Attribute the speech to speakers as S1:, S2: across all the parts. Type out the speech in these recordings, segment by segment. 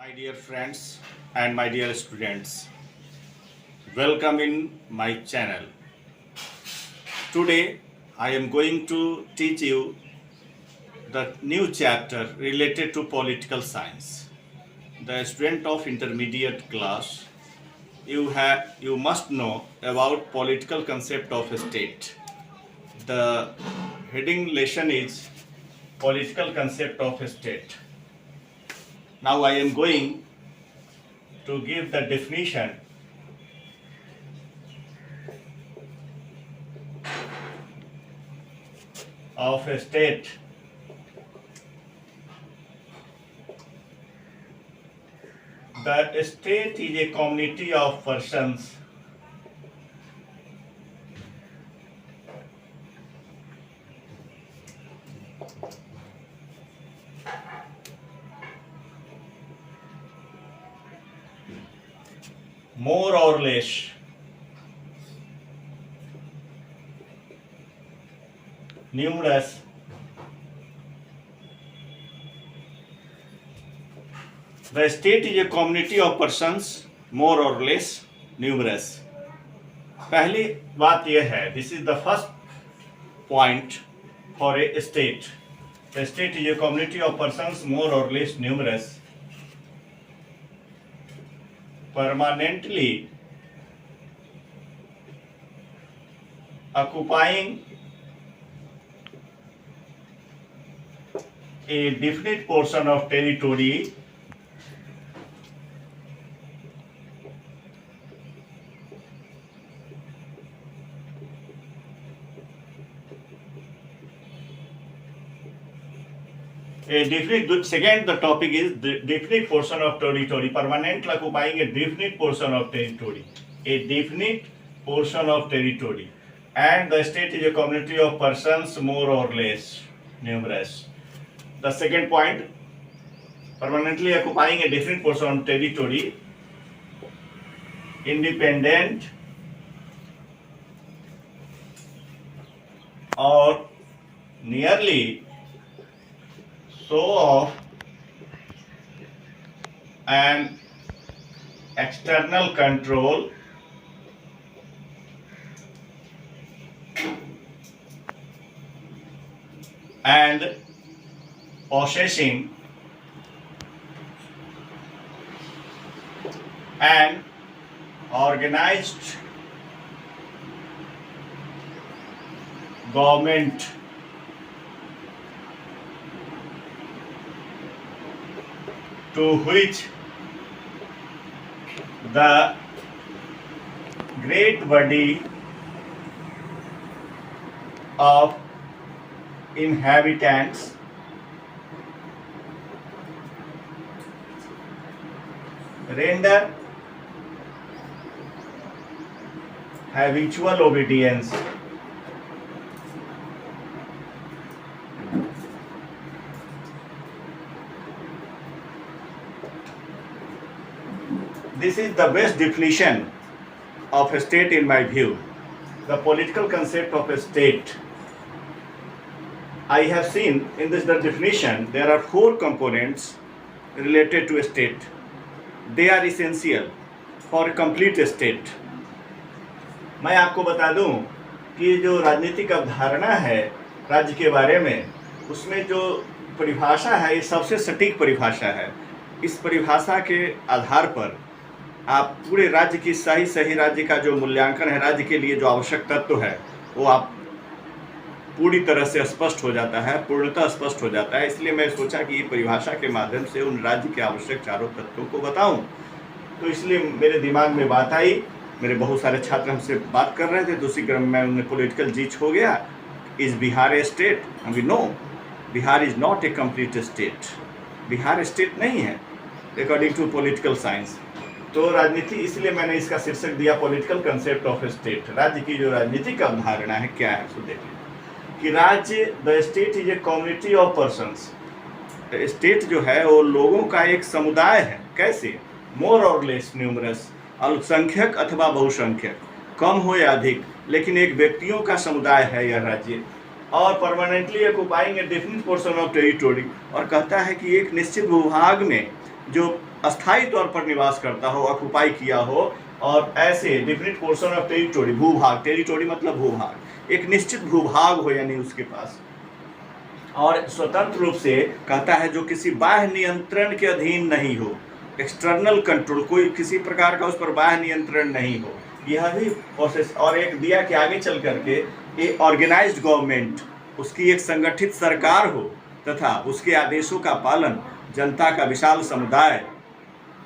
S1: My dear friends and my dear students, welcome in my channel. Today I am going to teach you the new chapter related to political science. The student of intermediate class, you must know about political concept of a state. The heading lesson is political concept of a state. Now I am going to give the definition of a state. The state is a community of persons more or less numerous The state is a community of persons more or less numerous. पहली बात यह है, this is the first point for a state. The state is a community of persons more or less numerous, permanently occupying a definite portion of territory second, the topic is the definite portion of territory, permanently occupying a definite portion of territory, and the state is a community of persons more or less numerous. The second point, permanently occupying a definite portion of territory, independent or nearly so of an external control and possessing an organized government to which the great body of inhabitants render habitual obedience. This is the best definition of a state in my view. The political concept of a state. I have seen in this the definition there are 4 components related to a state. They are essential for a complete state. मैं आपको बता दूं कि जो राजनीतिक अवधारणा है राज्य के बारे में, उसमें जो परिभाषा है ये सबसे सटीक परिभाषा है. इस परिभाषा के आधार पर आप पूरे राज्य की सही राज्य का जो मूल्यांकन है, राज्य के लिए जो आवश्यक तत्व है वो आप पूरी तरह से स्पष्ट हो जाता है, पूर्णतः स्पष्ट हो जाता है. इसलिए मैं सोचा कि परिभाषा के माध्यम से उन राज्य के आवश्यक चारों तत्वों को बताऊं. तो इसलिए मेरे दिमाग में बात आई. मेरे बहुत सारे छात्र हमसे बात कर रहे थे, तो उसी क्रम में उन्हें पॉलिटिकल जीच हो गया. Is Bihar a state? We know Bihar is not a complete state. Bihar state नहीं है अकॉर्डिंग टू पॉलिटिकल साइंस. तो राजनीति, इसलिए मैंने इसका शीर्षक दिया political concept of A state. राज्य की जो राजनीतिक अवधारणा है क्या है, सो देखिए कि राज्य, the state is a community of persons. State जो है वो लोगों का एक समुदाय है. कैसे? मोर और लेस न्यूमरस, अल्पसंख्यक अथवा बहुसंख्यक, कम हो या अधिक, लेकिन एक व्यक्तियों का समुदाय है यह राज्य. और permanently occupying a definite portion of territory, और कहता है कि एक निश्चित भूभाग में जो अस्थायी तौर पर निवास करता हो, ऑक्युपाई किया हो, और ऐसे डिफिनिट पोर्शन ऑफ टेरिटोरी, भूभाग, टेरिटोरी मतलब भूभाग, एक निश्चित भूभाग हो यानी उसके पास, और स्वतंत्र रूप से कहता है जो किसी बाह्य नियंत्रण के अधीन नहीं हो, एक्सटर्नल कंट्रोल, कोई किसी प्रकार का उस पर बाह्य नियंत्रण नहीं हो, यह भी प्रोसेस। और एक दिया कि आगे चल करके एक ऑर्गेनाइज्ड गवर्नमेंट, उसकी एक संगठित सरकार हो तथा उसके आदेशों का पालन जनता का विशाल समुदाय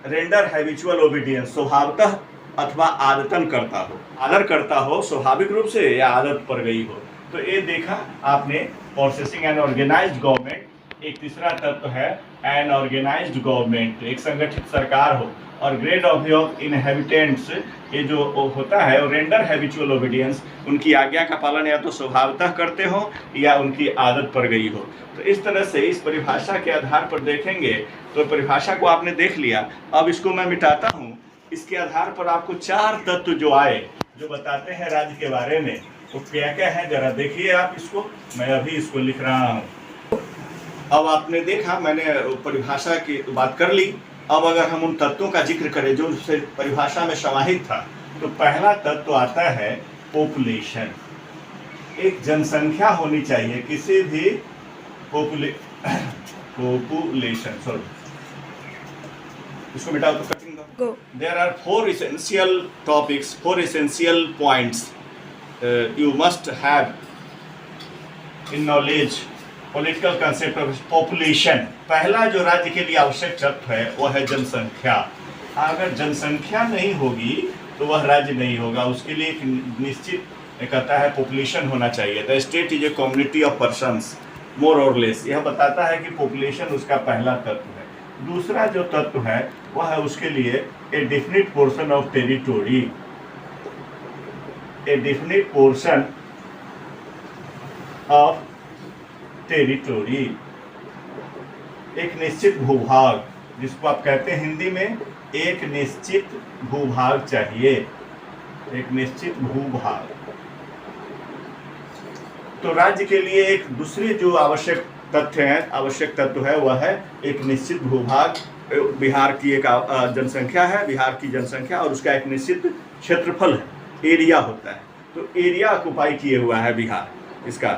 S1: रेंडर हैबिचुअल ओबीडियंस, स्वभावतः अथवा आदतन करता हो, आदर करता हो स्वाभाविक रूप से या आदत पर गई हो। तो ये देखा आपने प्रोसेसिंग एंड ऑर्गेनाइज्ड गवर्नमेंट। एक तीसरा तत्व है एन ऑर्गेनाइज्ड गवर्नमेंट, एक संगठित सरकार हो। और ग्रेड ऑफ इनहेबिटेंट्स, ये जो होता है रेंडर हैबिचुअल ओबीडियंस, उनकी आज्ञा का पालन या तो स्वभावतः करते हो या उनकी आदत पर गई हो। तो इस तरह से इस परिभाषा के आधार पर देखेंगे, तो परिभाषा को आपने देख लिया, अब इसको मैं मिटाता हूँ। इसके आधार पर आपको 4 तत्व जो आए, जो बताते हैं राज्य के बारे में, वो क्या क्या है जरा देखिए आप इसको। मैं अभी इसको लिख रहा हूँ। अब आपने देखा मैंने परिभाषा की बात कर ली। अब अगर हम उन तत्वों का जिक्र करें जो उससे परिभाषा में समाहित था, तो पहला तत्व आता है पॉपुलेशन। एक जनसंख्या होनी चाहिए, किसी भी पॉपुलेशन, सॉरी इसको मिटाओ तो कटिंग दो। There are 4 essential topics, 4 essential points you must have in knowledge political concept of population। पहला जो राज्य के लिए आवश्यक तत्व है वह है जनसंख्या। अगर जनसंख्या नहीं होगी तो वह राज्य नहीं होगा। उसके लिए एक निश्चित कहता है पॉपुलेशन होना चाहिए। The state is a community of persons more और लेस, यह बताता है कि पॉपुलेशन उसका पहला तत्व है। दूसरा जो तत्व है वह है उसके लिए a definite portion of territory, a definite portion of territory, एक निश्चित भूभाग, जिसको आप कहते हैं हिंदी में एक निश्चित भूभाग चाहिए, एक निश्चित भूभाग। तो राज्य के लिए एक दूसरे जो आवश्यक तत्व है वह है एक निश्चित भूभाग। बिहार की एक जनसंख्या है, बिहार की जनसंख्या, और उसका एक निश्चित क्षेत्रफल है, एरिया होता है। तो एरिया ऑक्युपाई किए हुआ है बिहार इसका।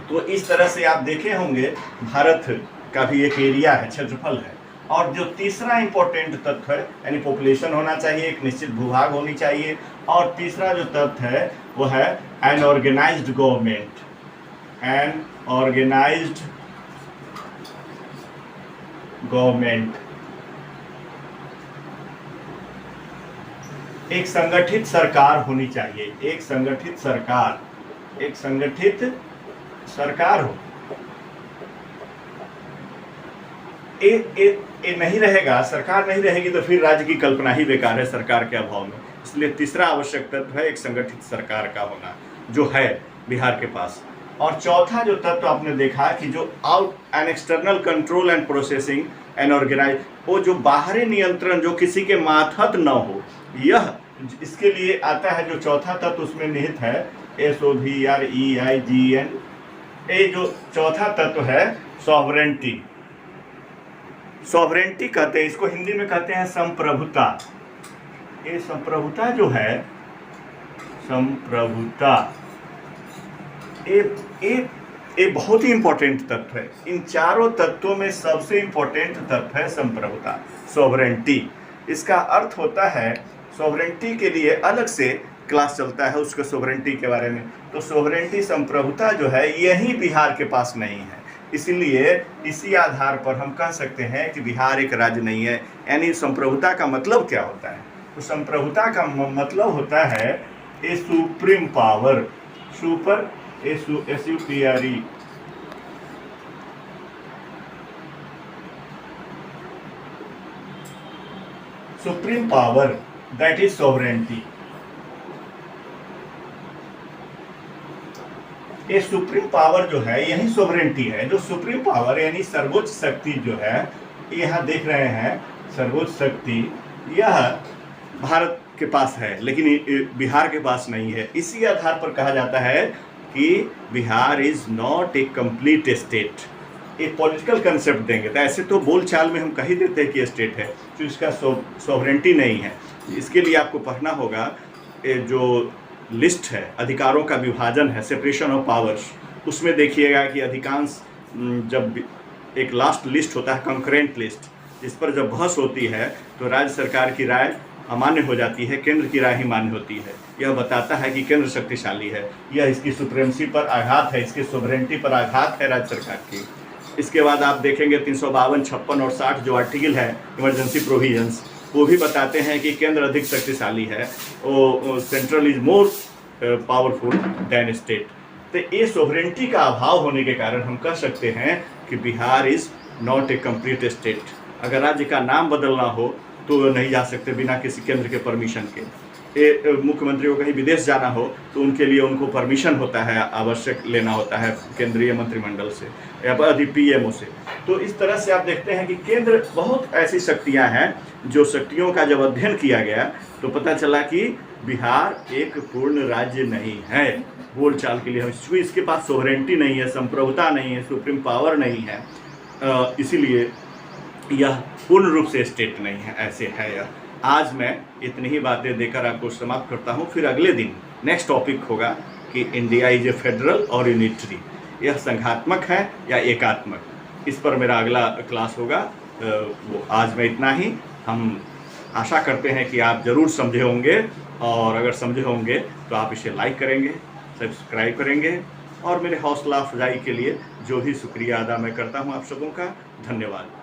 S1: तो इस तरह से आप देखे होंगे भारत का भी एक एरिया है, क्षेत्रफल है। और जो तीसरा इंपॉर्टेंट तत्व है यानी पॉपुलेशन होना चाहिए, एक निश्चित भूभाग होनी चाहिए। और तीसरा जो तत्व है वो है an organised government, an organised government, एक संगठित सरकार होनी चाहिए, एक संगठित सरकार, एक संगठित सरकार हो। ये नहीं रहेगा, सरकार नहीं रहेगी तो फिर राज्य की कल्पना ही बेकार है सरकार के अभाव में। इसलिए तीसरा आवश्यक तत्व है एक संगठित सरकार का होना, जो है बिहार के पास। और चौथा जो तत्व आपने देखा कि जो out and external control and processing and organise, वो जो बाहरी नियंत्रण जो किसी के मातहत न हो, यह इसके लिए आता है। जो चौथा तत्व उसमें निहित है SOVREIGN, ये जो चौथा तत्व है सॉवरेंटी। सॉवरेंटी कहते हैं इसको, हिंदी में कहते हैं संप्रभुता। ये संप्रभुता जो है, संप्रभुता, ये बहुत ही इंपॉर्टेंट तत्व है। इन चारों तत्वों में सबसे इंपॉर्टेंट तत्व है संप्रभुता, सॉवरेंटी। इसका अर्थ होता है, सॉवरेंटी के लिए अलग से क्लास चलता है उसके सॉवरेंटी के बारे में। तो सॉवरेंटी, संप्रभुता जो है यही बिहार के पास नहीं है। इसीलिए इसी आधार पर हम कह सकते हैं कि बिहार एक राज्य नहीं है। यानी संप्रभुता का मतलब क्या होता है? तो संप्रभुता का मतलब होता है a supreme power, super SUPRE, supreme power, that is sovereignty. ये सुप्रीम पावर जो है यही सॉवरेंटी है। जो सुप्रीम पावर यानी सर्वोच्च शक्ति जो है, यहाँ देख रहे हैं सर्वोच्च शक्ति, यह भारत के पास है लेकिन बिहार के पास नहीं है। इसी आधार पर कहा जाता है कि Bihar is not a complete state. एक पॉलिटिकल कंसेप्ट देंगे। तो ऐसे तो बोलचाल में हम कह ही देते हैं कि स्टेट है, तो इसका सॉवरेंटी नहीं है। इसके लिए आपको पढ़ना होगा जो लिस्ट है, अधिकारों का विभाजन है, सेपरेशन ऑफ पावर्स, उसमें देखिएगा कि अधिकांश जब एक लास्ट लिस्ट होता है, कंकरेंट लिस्ट, जिस पर जब बहस होती है तो राज्य सरकार की राय अमान्य हो जाती है, केंद्र की राय ही मान्य होती है। यह बताता है कि केंद्र शक्तिशाली है, यह इसकी सुप्रीमेसी पर आघात है, इसकी सोवरेंटी पर आघात है राज्य सरकार की। इसके बाद आप देखेंगे 352, 56 और 60 जो आर्टिकल है इमरजेंसी प्रोविजंस, वो भी बताते हैं कि केंद्र अधिक शक्तिशाली है, वो central is more powerful than state. तो ये सोवरेंटी का अभाव होने के कारण हम कह सकते हैं कि Bihar is not a complete state. अगर राज्य का नाम बदलना हो तो नहीं जा सकते बिना किसी केंद्र के परमिशन के। मुख्यमंत्री को कहीं विदेश जाना हो तो उनके लिए उनको परमिशन होता है, आवश्यक लेना होता है केंद्रीय मंत्रिमंडल से या PMO से। तो इस तरह से आप देखते हैं कि केंद्र बहुत ऐसी शक्तियां हैं, जो शक्तियों का जब अध्ययन किया गया तो पता चला कि बिहार एक पूर्ण राज्य नहीं है। बोलचाल के लिए इसके पास सोवरेंटी नहीं है, संप्रभुता नहीं है, सुप्रीम पावर नहीं है, इसीलिए यह पूर्ण रूप से स्टेट नहीं है, ऐसे है यह। आज मैं इतनी ही बातें देकर आपको समाप्त करता हूँ। फिर अगले दिन नेक्स्ट टॉपिक होगा कि इंडिया इज ए फेडरल और यूनिटरी, यह संघात्मक है या एकात्मक, इस पर मेरा अगला क्लास होगा। वो आज मैं इतना ही। हम आशा करते हैं कि आप ज़रूर समझे होंगे, और अगर समझे होंगे तो आप इसे लाइक करेंगे, सब्सक्राइब करेंगे, और मेरे हौसला अफजाई के लिए जो भी शुक्रिया अदा मैं करता हूँ आप सबों का। धन्यवाद।